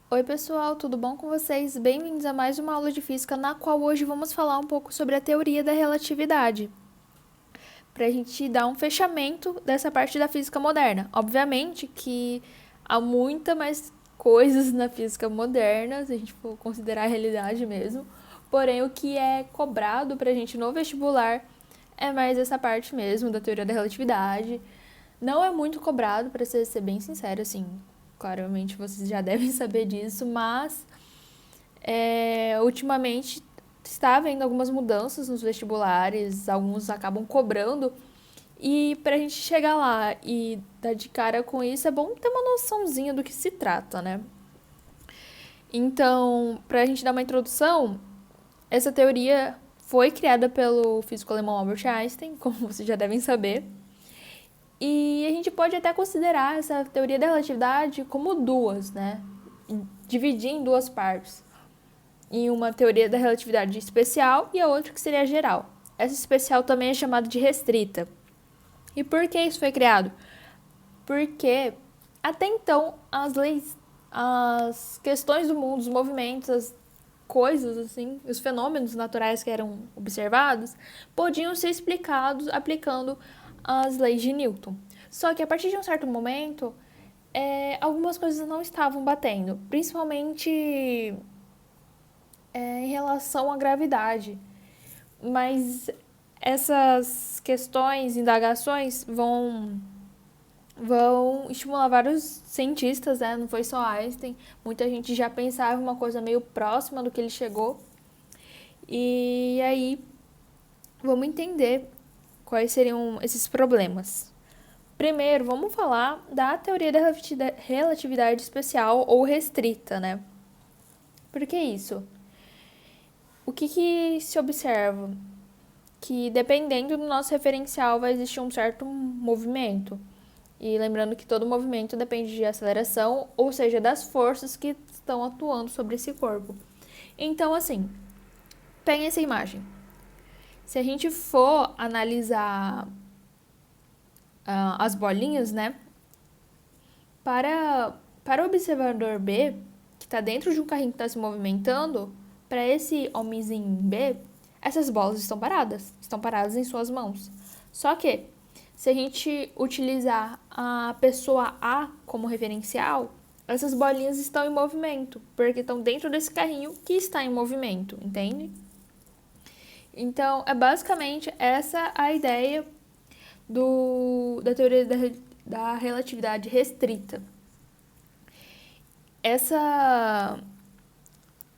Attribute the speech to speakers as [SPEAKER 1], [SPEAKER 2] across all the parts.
[SPEAKER 1] Oi, pessoal, tudo bom com vocês? Bem-vindos a mais uma aula de física, na qual hoje vamos falar um pouco sobre a teoria da relatividade, para a gente dar um fechamento dessa parte da física moderna. Obviamente que há muita mais coisas na física moderna, se a gente for considerar a realidade mesmo, porém o que é cobrado para a gente no vestibular é mais essa parte mesmo da teoria da relatividade. Não é muito cobrado, para ser bem sincero, assim, claramente vocês já devem saber disso, mas ultimamente está havendo algumas mudanças nos vestibulares, alguns acabam cobrando, e para a gente chegar lá e dar de cara com isso, é bom ter uma noçãozinha do que se trata, né? Então, para a gente dar uma introdução, essa teoria foi criada pelo físico alemão Albert Einstein, como vocês já devem saber, e a gente pode até considerar essa teoria da relatividade como duas, né? Dividir em duas partes. Em uma teoria da relatividade especial e a outra que seria geral. Essa especial também é chamada de restrita. E por que isso foi criado? Porque até então as leis, as questões do mundo, os movimentos, as coisas assim, os fenômenos naturais que eram observados, podiam ser explicados aplicando as leis de Newton. Só que a partir de um certo momento, algumas coisas não estavam batendo, principalmente em relação à gravidade. Mas essas questões, indagações vão estimular vários cientistas, né? Não foi só Einstein. Muita gente já pensava uma coisa meio próxima do que ele chegou. E aí vamos entender quais seriam esses problemas. Primeiro, vamos falar da teoria da relatividade especial ou restrita, né? Por que isso? O que se observa? Que dependendo do nosso referencial vai existir um certo movimento. E lembrando que todo movimento depende de aceleração, ou seja, das forças que estão atuando sobre esse corpo. Então, assim, pegue essa imagem. Se a gente for analisar as bolinhas, né? Para o observador B, que está dentro de um carrinho que está se movimentando, para esse homenzinho B, essas bolas estão paradas em suas mãos. Só que, se a gente utilizar a pessoa A como referencial, essas bolinhas estão em movimento, porque estão dentro desse carrinho que está em movimento, entende? Então, é basicamente essa a ideia da teoria da relatividade restrita. Essa,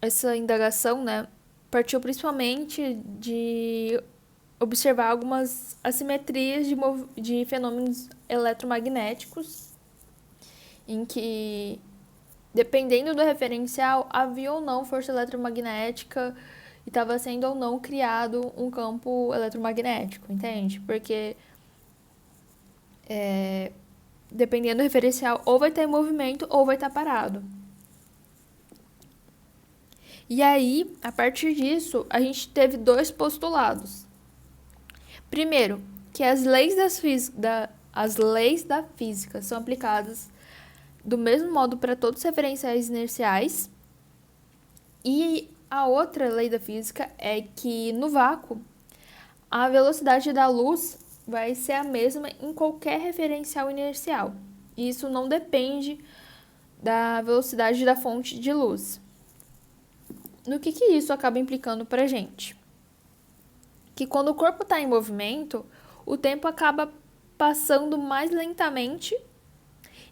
[SPEAKER 1] essa indagação, né, partiu principalmente de observar algumas assimetrias de fenômenos eletromagnéticos, em que, dependendo do referencial, havia ou não força eletromagnética e estava sendo ou não criado um campo eletromagnético, entende? Porque dependendo do referencial, ou vai estar em movimento ou vai estar parado. E aí, a partir disso, a gente teve dois postulados. Primeiro, que as leis da física são aplicadas do mesmo modo para todos os referenciais inerciais. E a outra lei da física é que no vácuo, a velocidade da luz vai ser a mesma em qualquer referencial inercial. E isso não depende da velocidade da fonte de luz. No que isso acaba implicando para a gente? Que quando o corpo está em movimento, o tempo acaba passando mais lentamente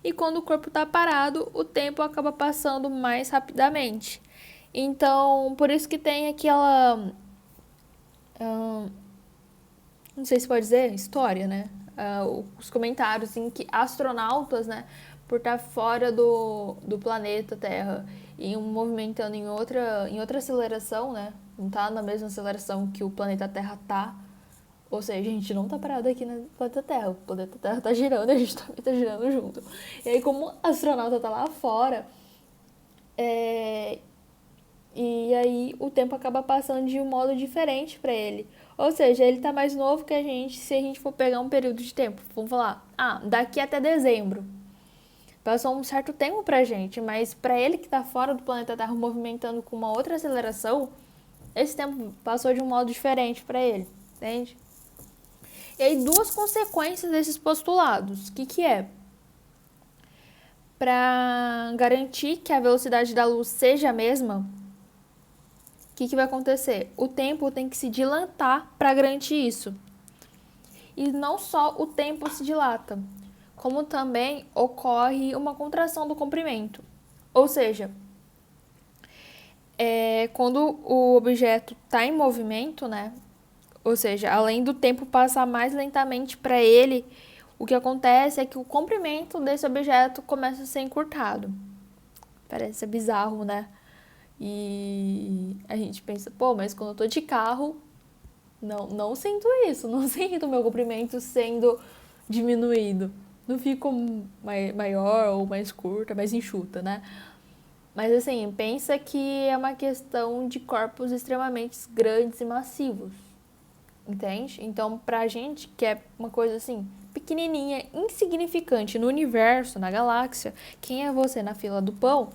[SPEAKER 1] e quando o corpo está parado, o tempo acaba passando mais rapidamente. Então, por isso que tem aquela... não sei se pode dizer, história, né? Os comentários em que astronautas, né, por estar fora do planeta Terra e movimentando em outra aceleração, né? Não tá na mesma aceleração que o planeta Terra tá. Ou seja, a gente não tá parado aqui no planeta Terra. O planeta Terra tá girando e a gente também tá girando junto. E aí, como o astronauta tá lá fora, e aí o tempo acaba passando de um modo diferente para ele. Ou seja, ele tá mais novo que a gente se a gente for pegar um período de tempo. Vamos falar, daqui até dezembro. Passou um certo tempo pra gente, mas pra ele que tá fora do planeta Terra movimentando com uma outra aceleração, esse tempo passou de um modo diferente pra ele, entende? E aí, duas consequências desses postulados. O que é? Para garantir que a velocidade da luz seja a mesma, o que vai acontecer? O tempo tem que se dilatar para garantir isso. E não só o tempo se dilata, como também ocorre uma contração do comprimento. Ou seja, quando o objeto está em movimento, né? Ou seja, além do tempo passar mais lentamente para ele, o que acontece é que o comprimento desse objeto começa a ser encurtado. Parece ser bizarro, né? E a gente pensa, pô, mas quando eu tô de carro, não sinto isso, não sinto o meu comprimento sendo diminuído. Não fico maior ou mais curta, mais enxuta, né? Mas assim, pensa que é uma questão de corpos extremamente grandes e massivos, entende? Então, pra gente, que é uma coisa assim, pequenininha, insignificante no universo, na galáxia, quem é você na fila do pão?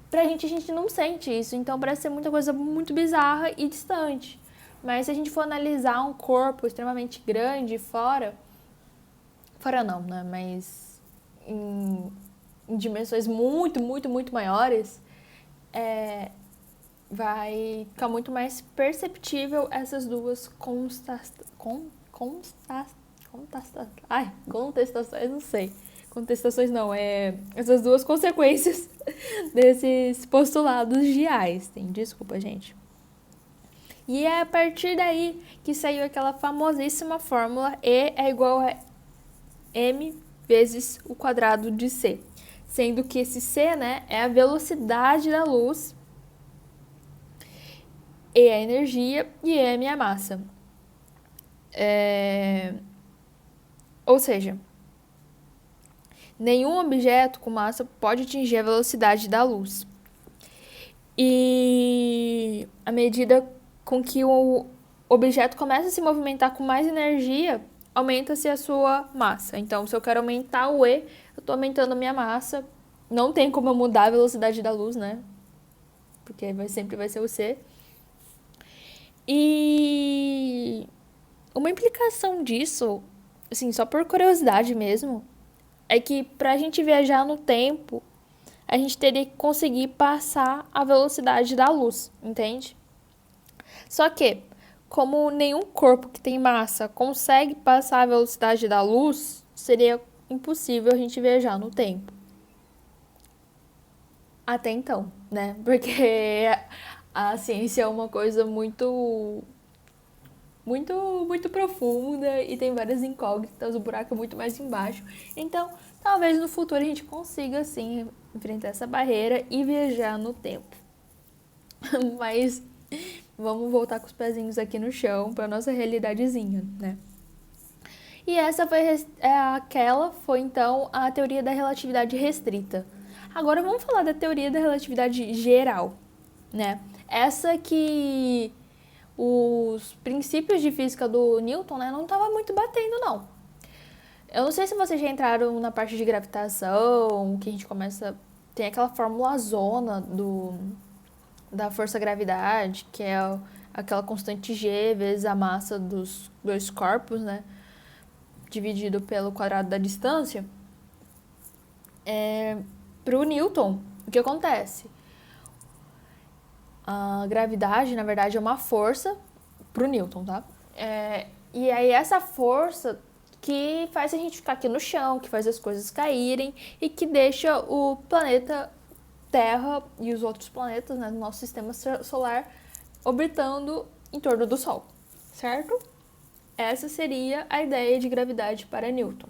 [SPEAKER 1] Pra gente, a gente não sente isso, então parece ser muita coisa muito bizarra e distante. Mas se a gente for analisar um corpo extremamente grande fora não, né? Mas em dimensões muito, muito, muito maiores, vai ficar muito mais perceptível essas duas contestações, não sei. Contestações não, essas duas consequências desses postulados de Einstein. Desculpa, gente. E é a partir daí que saiu aquela famosíssima fórmula E é igual a m vezes o quadrado de c. Sendo que esse c, né, é a velocidade da luz, E é a energia e m é a massa. Ou seja, nenhum objeto com massa pode atingir a velocidade da luz. E à medida com que o objeto começa a se movimentar com mais energia, aumenta-se a sua massa. Então, se eu quero aumentar o E, eu estou aumentando a minha massa. Não tem como eu mudar a velocidade da luz, né? Porque sempre vai ser o C. E uma implicação disso, assim, só por curiosidade mesmo, é que pra gente viajar no tempo, a gente teria que conseguir passar a velocidade da luz, entende? Só que, como nenhum corpo que tem massa consegue passar a velocidade da luz, seria impossível a gente viajar no tempo. Até então, né? Porque a ciência é uma coisa muito profunda e tem várias incógnitas, o buraco é muito mais embaixo. Então, talvez no futuro a gente consiga, sim, enfrentar essa barreira e viajar no tempo. Mas vamos voltar com os pezinhos aqui no chão para nossa realidadezinha, né? E essa foi então a teoria da relatividade restrita. Agora vamos falar da teoria da relatividade geral, né? Essa que os princípios de física do Newton, né, não estavam muito batendo, não. Eu não sei se vocês já entraram na parte de gravitação, que a gente começa... Tem aquela fórmula zona da força-gravidade, que é aquela constante G vezes a massa dos dois corpos, né, dividido pelo quadrado da distância. Para o Newton, o que acontece? A gravidade, na verdade, é uma força pro Newton, tá? E aí essa força que faz a gente ficar aqui no chão, que faz as coisas caírem e que deixa o planeta Terra e os outros planetas, né, do nosso sistema solar orbitando em torno do Sol, certo? Essa seria a ideia de gravidade para Newton.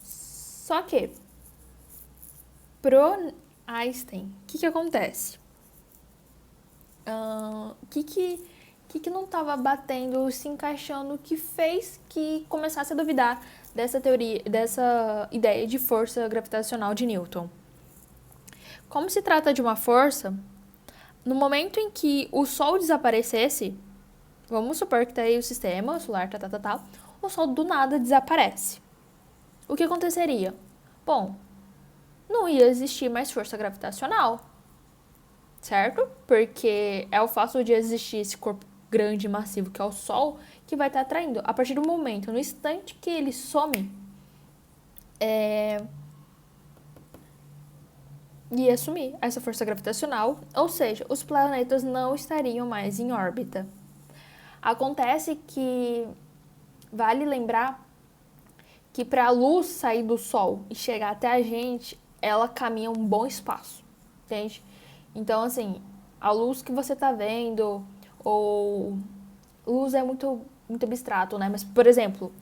[SPEAKER 1] Só que, pro Einstein, o que acontece? O que não estava batendo, se encaixando, que fez que começasse a duvidar dessa teoria, dessa ideia de força gravitacional de Newton? Como se trata de uma força, no momento em que o Sol desaparecesse, vamos supor que tá aí o sistema solar, o Sol do nada desaparece. O que aconteceria? Bom, não ia existir mais força gravitacional, certo? Porque é o fato de existir esse corpo grande e massivo que é o Sol que vai estar atraindo. A partir do momento, no instante que ele some, ia sumir essa força gravitacional, ou seja, os planetas não estariam mais em órbita. Acontece que vale lembrar que para a luz sair do Sol e chegar até a gente, ela caminha um bom espaço, entende? Então, assim, a luz que você tá vendo, ou luz é muito, muito abstrato, né? Mas, por exemplo,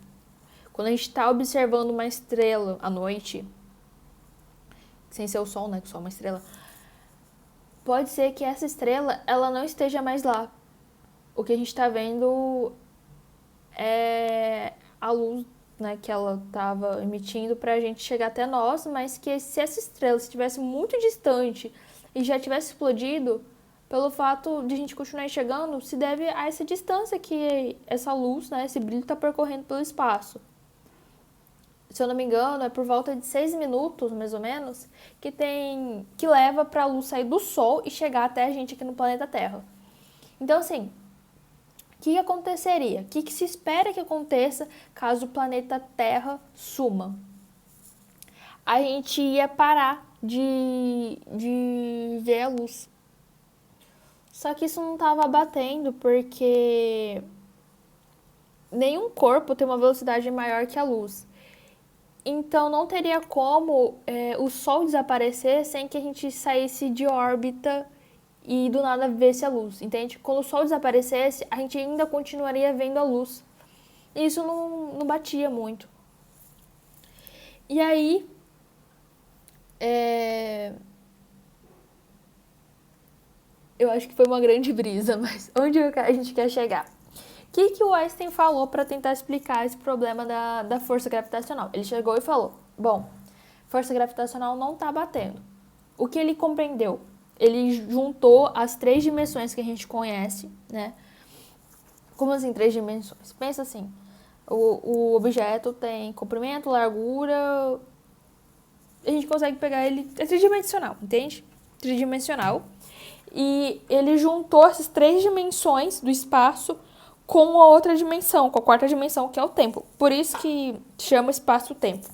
[SPEAKER 1] quando a gente está observando uma estrela à noite, sem ser o Sol, né? Que o Sol é uma estrela, pode ser que essa estrela, ela não esteja mais lá. O que a gente está vendo é a luz, né, que ela estava emitindo para a gente chegar até nós, mas que se essa estrela estivesse muito distante e já tivesse explodido, pelo fato de a gente continuar enxergando, se deve a essa distância que essa luz, né, esse brilho está percorrendo pelo espaço. Se eu não me engano, é por volta de 6 minutos, mais ou menos, que leva para a luz sair do Sol e chegar até a gente aqui no planeta Terra. Então, assim, o que aconteceria? O que se espera que aconteça caso o planeta Terra suma? A gente ia parar de ver a luz. Só que isso não estava batendo porque nenhum corpo tem uma velocidade maior que a luz. Então não teria como o Sol desaparecer sem que a gente saísse de órbita e do nada visse a luz, entende? Quando o Sol desaparecesse, a gente ainda continuaria vendo a luz. E isso não batia muito. E aí, eu acho que foi uma grande brisa, mas onde a gente quer chegar? O que o Einstein falou para tentar explicar esse problema da força gravitacional? Ele chegou e falou, bom, força gravitacional não está batendo. O que ele compreendeu? Ele juntou as 3 dimensões que a gente conhece, né? Como assim 3 dimensões? Pensa assim, o objeto tem comprimento, largura, a gente consegue pegar ele, é tridimensional, entende? Tridimensional. E ele juntou essas 3 dimensões do espaço com a outra dimensão, com a 4ª dimensão, que é o tempo. Por isso que chama espaço-tempo.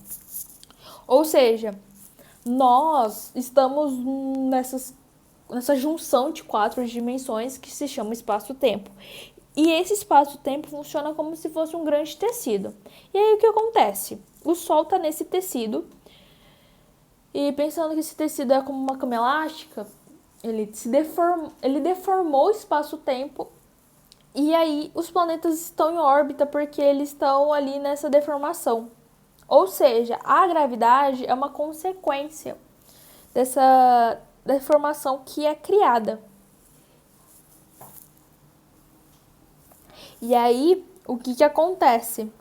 [SPEAKER 1] Ou seja, nós estamos nessa junção de 4 dimensões que se chama espaço-tempo. E esse espaço-tempo funciona como se fosse um grande tecido. E aí o que acontece? O Sol está nesse tecido, e pensando que esse tecido é como uma cama elástica, ele deformou o espaço-tempo, e aí os planetas estão em órbita porque eles estão ali nessa deformação. Ou seja, a gravidade é uma consequência dessa deformação que é criada. E aí, o que acontece?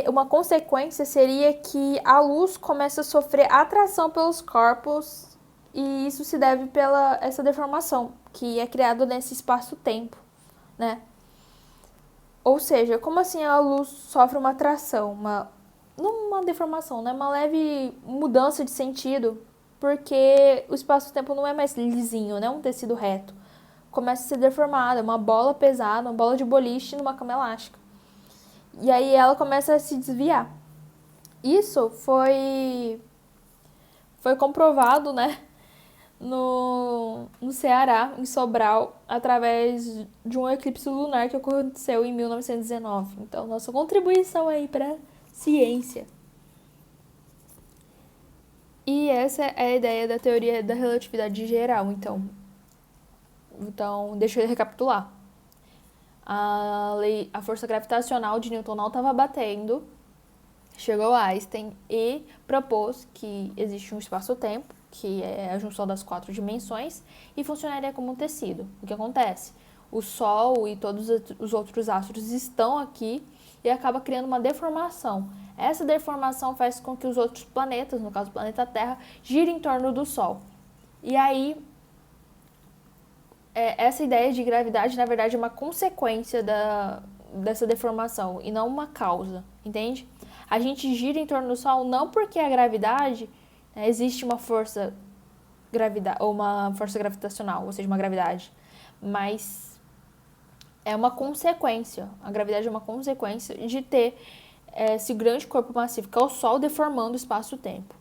[SPEAKER 1] Uma consequência seria que a luz começa a sofrer atração pelos corpos, e isso se deve pela essa deformação que é criada nesse espaço-tempo, né? Ou seja, como assim a luz sofre uma atração, não uma deformação, né? Uma leve mudança de sentido, porque o espaço-tempo não é mais lisinho, né? Um tecido reto. Começa a ser deformada, uma bola pesada, uma bola de boliche numa cama elástica. E aí ela começa a se desviar. Isso foi comprovado, né, no Ceará, em Sobral, através de um eclipse lunar que aconteceu em 1919. Então, nossa contribuição aí para ciência. E essa é a ideia da teoria da relatividade geral, então deixa eu recapitular. A força gravitacional de Newton não estava batendo. Chegou Einstein e propôs que existe um espaço-tempo, que é a junção das 4 dimensões, e funcionaria como um tecido. O que acontece? O Sol e todos os outros astros estão aqui e acaba criando uma deformação. Essa deformação faz com que os outros planetas, no caso o planeta Terra, girem em torno do Sol. E aí, essa ideia de gravidade, na verdade, é uma consequência dessa deformação e não uma causa, entende? A gente gira em torno do Sol não porque a gravidade, né, existe uma força ou uma força gravitacional, ou seja, uma gravidade, mas é uma consequência. A gravidade é uma consequência de ter esse grande corpo massivo que é o Sol deformando o espaço-tempo.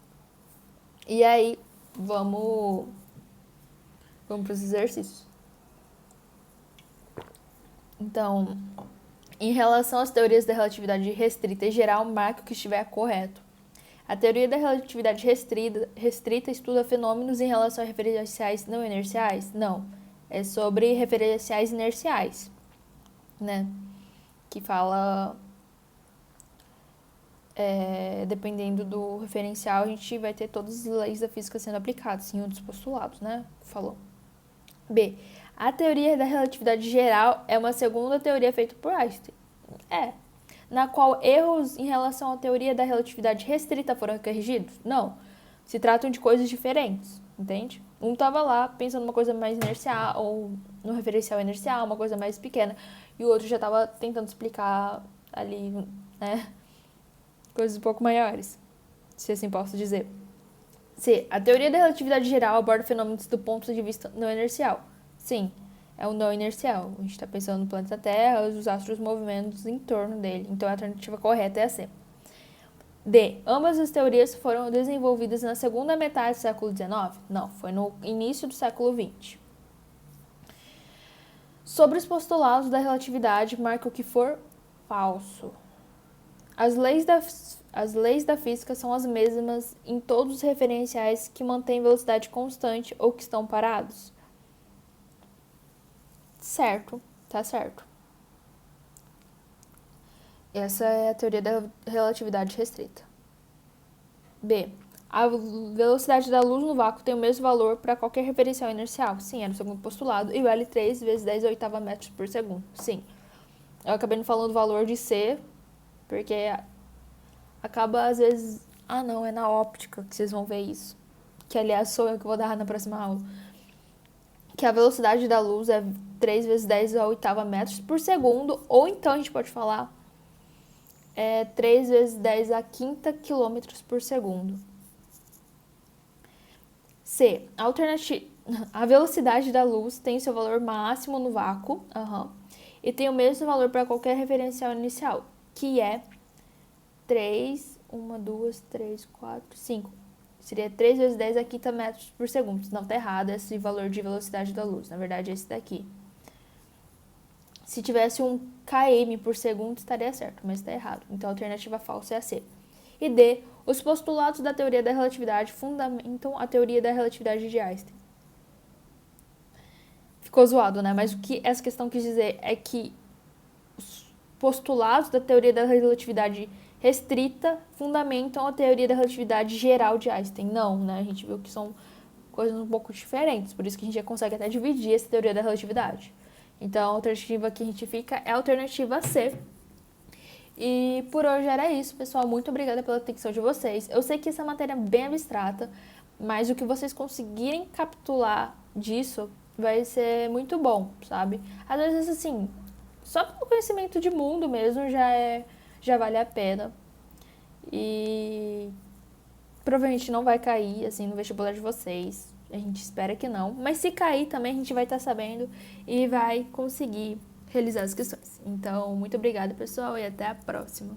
[SPEAKER 1] E aí, vamos para os exercícios. Então, em relação às teorias da relatividade restrita e geral, marque o que estiver correto. A teoria da relatividade restrita estuda fenômenos em relação a referenciais não inerciais? Não. É sobre referenciais inerciais, né? Que fala... dependendo do referencial, a gente vai ter todas as leis da física sendo aplicadas, em um dos postulados, né? Falou. B. A teoria da relatividade geral é uma segunda teoria feita por Einstein. Na qual erros em relação à teoria da relatividade restrita foram corrigidos? Não. Se tratam de coisas diferentes, entende? Um estava lá pensando numa coisa mais inercial, ou no referencial inercial, uma coisa mais pequena, e o outro já estava tentando explicar ali, né? Coisas um pouco maiores, se assim posso dizer. C. A teoria da relatividade geral aborda fenômenos do ponto de vista não inercial. Sim, é o não inercial. A gente está pensando no planeta Terra, os astros movimentos em torno dele. Então a alternativa correta é a C. D. Ambas as teorias foram desenvolvidas na segunda metade do século XIX? Não, foi no início do século XX. Sobre os postulados da relatividade, marque o que for falso. As leis da física são as mesmas em todos os referenciais que mantêm velocidade constante ou que estão parados? Certo, tá certo. Essa é a teoria da relatividade restrita. B. A velocidade da luz no vácuo tem o mesmo valor para qualquer referencial inercial? Sim, era o segundo postulado. E vale 3 vezes 10 oitava metros por segundo? Sim. Eu acabei não falando o valor de C, porque acaba às vezes... Ah, não, é na óptica que vocês vão ver isso. Que, aliás, sou eu que vou dar na próxima aula. Que a velocidade da luz é 3 vezes 10 a oitava metros por segundo. Ou então a gente pode falar 3 vezes 10 a quinta quilômetros por segundo. C. A velocidade da luz tem seu valor máximo no vácuo. E tem o mesmo valor para qualquer referencial inicial, que é 3, 1, 2, 3, 4, 5. Seria 3 vezes 10 a quinta metros por segundo. Não, tá errado esse valor de velocidade da luz. Na verdade, é esse daqui. Se tivesse 1 km por segundo, estaria certo, mas está errado. Então, a alternativa falsa é a C. E D. Os postulados da teoria da relatividade fundamentam a teoria da relatividade de Einstein. Ficou zoado, né? Mas o que essa questão quis dizer é que os postulados da teoria da relatividade restrita fundamentam a teoria da relatividade geral de Einstein. Não, né? A gente viu que são coisas um pouco diferentes, por isso que a gente já consegue até dividir essa teoria da relatividade. Então, a alternativa que a gente fica é a alternativa C. E por hoje era isso, pessoal. Muito obrigada pela atenção de vocês. Eu sei que essa matéria é bem abstrata, mas o que vocês conseguirem capturar disso vai ser muito bom, sabe? Às vezes, assim, só pelo conhecimento de mundo mesmo já vale a pena. E provavelmente não vai cair, assim, no vestibular de vocês. A gente espera que não. Mas se cair também, a gente vai estar sabendo e vai conseguir realizar as questões. Então, muito obrigada, pessoal, e até a próxima.